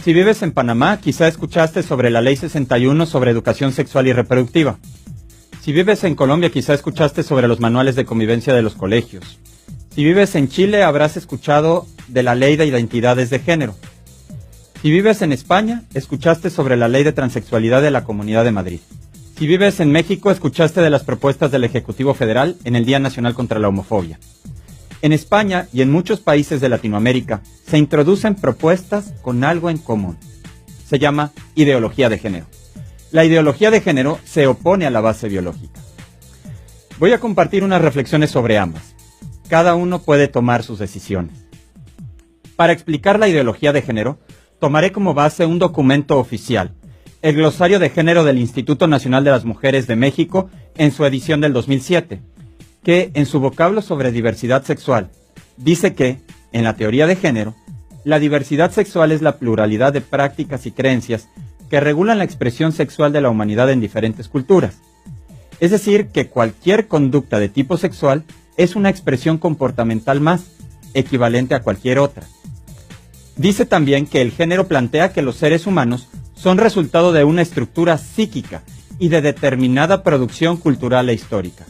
Si vives en Panamá, quizá escuchaste sobre la Ley 61 sobre educación sexual y reproductiva. Si vives en Colombia, quizá escuchaste sobre los manuales de convivencia de los colegios. Si vives en Chile, habrás escuchado de la Ley de Identidades de Género. Si vives en España, escuchaste sobre la Ley de Transexualidad de la Comunidad de Madrid. Si vives en México, escuchaste de las propuestas del Ejecutivo Federal en el Día Nacional contra la Homofobia. En España y en muchos países de Latinoamérica se introducen propuestas con algo en común. Se llama ideología de género. La ideología de género se opone a la base biológica. Voy a compartir unas reflexiones sobre ambas. Cada uno puede tomar sus decisiones. Para explicar la ideología de género, tomaré como base un documento oficial, el Glosario de Género del Instituto Nacional de las Mujeres de México en su edición del 2007, que en su vocablo sobre diversidad sexual dice que, en la teoría de género, la diversidad sexual es la pluralidad de prácticas y creencias que regulan la expresión sexual de la humanidad en diferentes culturas. Es decir, que cualquier conducta de tipo sexual es una expresión comportamental más, equivalente a cualquier otra. Dice también que el género plantea que los seres humanos son resultado de una estructura psíquica y de determinada producción cultural e histórica.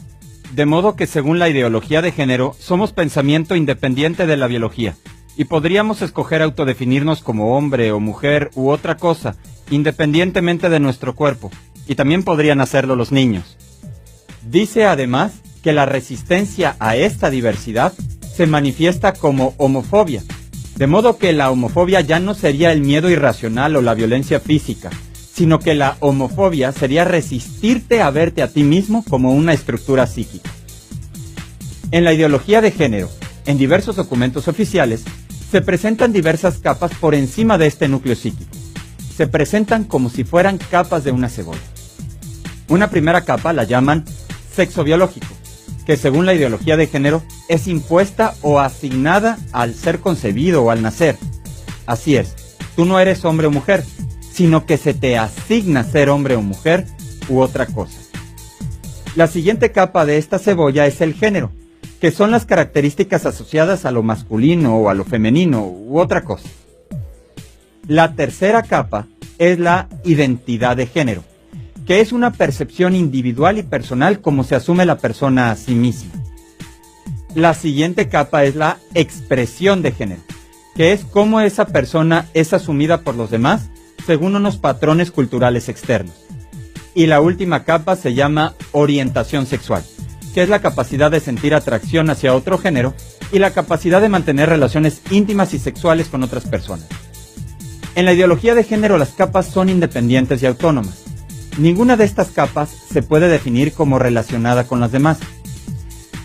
De modo que según la ideología de género, somos pensamiento independiente de la biología, y podríamos escoger autodefinirnos como hombre o mujer u otra cosa, independientemente de nuestro cuerpo, y también podrían hacerlo los niños. Dice además que la resistencia a esta diversidad se manifiesta como homofobia, de modo que la homofobia ya no sería el miedo irracional o la violencia física, sino que la homofobia sería resistirte a verte a ti mismo como una estructura psíquica. En la ideología de género, en diversos documentos oficiales, se presentan diversas capas por encima de este núcleo psíquico. Se presentan como si fueran capas de una cebolla. Una primera capa la llaman sexo biológico, que según la ideología de género es impuesta o asignada al ser concebido o al nacer. Así es, tú no eres hombre o mujer, sino que se te asigna ser hombre o mujer u otra cosa. La siguiente capa de esta cebolla es el género, que son las características asociadas a lo masculino o a lo femenino u otra cosa. La tercera capa es la identidad de género, que es una percepción individual y personal como se asume la persona a sí misma. La siguiente capa es la expresión de género, que es cómo esa persona es asumida por los demás según unos patrones culturales externos. Y la última capa se llama orientación sexual, que es la capacidad de sentir atracción hacia otro género y la capacidad de mantener relaciones íntimas y sexuales con otras personas. En la ideología de género las capas son independientes y autónomas. Ninguna de estas capas se puede definir como relacionada con las demás.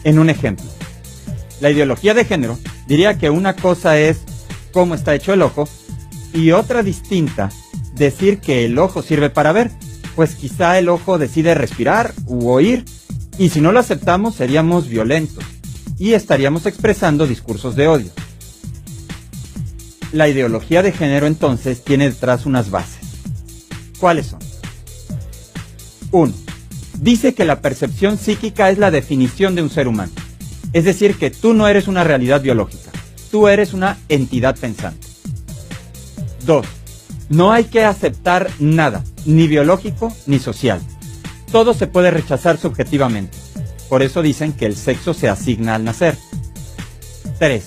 En un ejemplo, la ideología de género diría que una cosa es cómo está hecho el ojo y otra distinta decir que el ojo sirve para ver, pues quizá el ojo decide respirar u oír, y si no lo aceptamos seríamos violentos y estaríamos expresando discursos de odio. La ideología de género entonces tiene detrás unas bases. ¿Cuáles son? 1. Dice que la percepción psíquica es la definición de un ser humano, es decir que tú no eres una realidad biológica, tú eres una entidad pensante. 2. No hay que aceptar nada, ni biológico ni social. Todo se puede rechazar subjetivamente. Por eso dicen que el sexo se asigna al nacer. 3.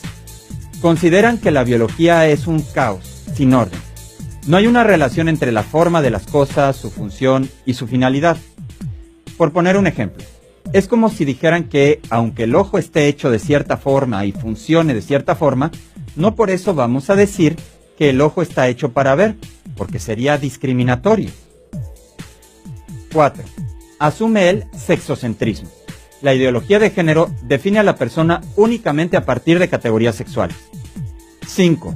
Consideran que la biología es un caos, sin orden. No hay una relación entre la forma de las cosas, su función y su finalidad. Por poner un ejemplo, es como si dijeran que, aunque el ojo esté hecho de cierta forma y funcione de cierta forma, no por eso vamos a decir que el ojo está hecho para ver, porque sería discriminatorio. 4. Asume el sexocentrismo. La ideología de género define a la persona únicamente a partir de categorías sexuales. 5.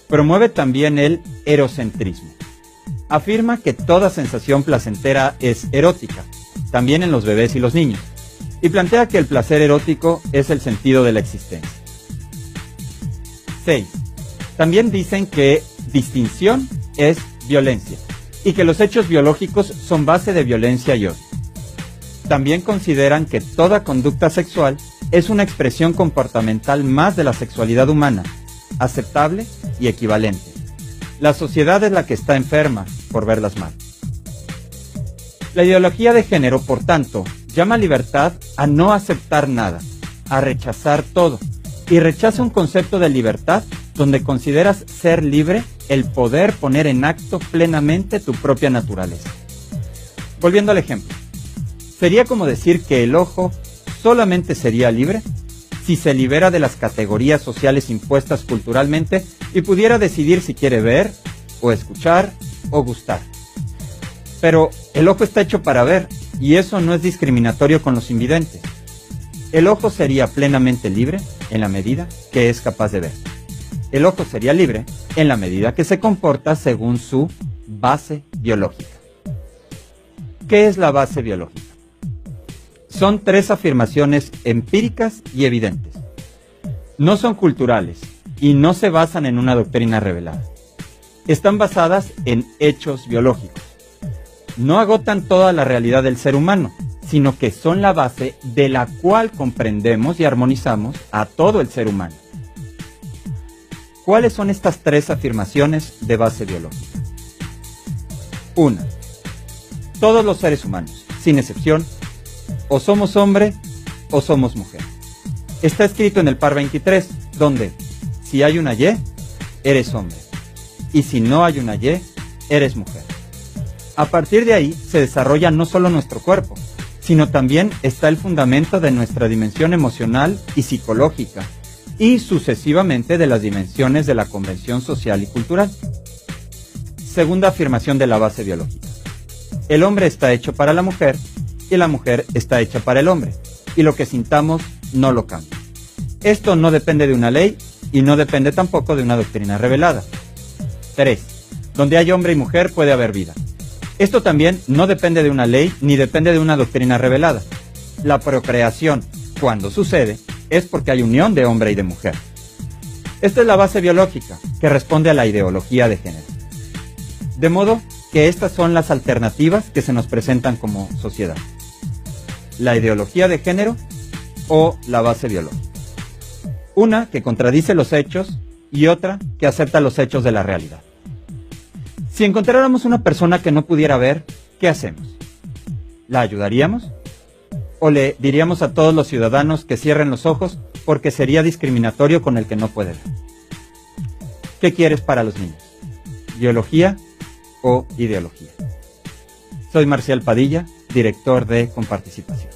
Promueve también el erocentrismo. Afirma que toda sensación placentera es erótica, también en los bebés y los niños, y plantea que el placer erótico es el sentido de la existencia. 6. También dicen que distinción es violencia, y que los hechos biológicos son base de violencia y odio. También consideran que toda conducta sexual es una expresión comportamental más de la sexualidad humana, aceptable y equivalente. La sociedad es la que está enferma por verlas mal. La ideología de género, por tanto, llama a libertad a no aceptar nada, a rechazar todo, y rechaza un concepto de libertad donde consideras ser libre el poder poner en acto plenamente tu propia naturaleza. Volviendo al ejemplo, sería como decir que el ojo solamente sería libre si se libera de las categorías sociales impuestas culturalmente y pudiera decidir si quiere ver, o escuchar, o gustar. Pero el ojo está hecho para ver, y eso no es discriminatorio con los invidentes. El ojo sería plenamente libre en la medida que es capaz de ver. El ojo sería libre en la medida que se comporta según su base biológica. ¿Qué es la base biológica? Son 3 afirmaciones empíricas y evidentes. No son culturales y no se basan en una doctrina revelada. Están basadas en hechos biológicos. No agotan toda la realidad del ser humano, sino que son la base de la cual comprendemos y armonizamos a todo el ser humano. ¿Cuáles son estas 3 afirmaciones de base biológica? 1. Todos los seres humanos, sin excepción, o somos hombre o somos mujer. Está escrito en el par 23, donde si hay una Y, eres hombre, y si no hay una Y, eres mujer. A partir de ahí se desarrolla no solo nuestro cuerpo, sino también está el fundamento de nuestra dimensión emocional y psicológica, y sucesivamente de las dimensiones de la convención social y cultural. Segunda afirmación de la base biológica. El hombre está hecho para la mujer y la mujer está hecha para el hombre, y lo que sintamos no lo cambia. Esto no depende de una ley y no depende tampoco de una doctrina revelada. 3. Donde hay hombre y mujer puede haber vida. Esto también no depende de una ley ni depende de una doctrina revelada. La procreación, cuando sucede, es porque hay unión de hombre y de mujer. Esta es la base biológica que responde a la ideología de género. De modo que estas son las alternativas que se nos presentan como sociedad: la ideología de género o la base biológica. Una que contradice los hechos y otra que acepta los hechos de la realidad. Si encontráramos una persona que no pudiera ver, ¿qué hacemos? ¿La ayudaríamos? ¿O le diríamos a todos los ciudadanos que cierren los ojos porque sería discriminatorio con el que no puede ver? ¿Qué quieres para los niños? ¿Biología o ideología? Soy Marcial Padilla, director de Comparticipación.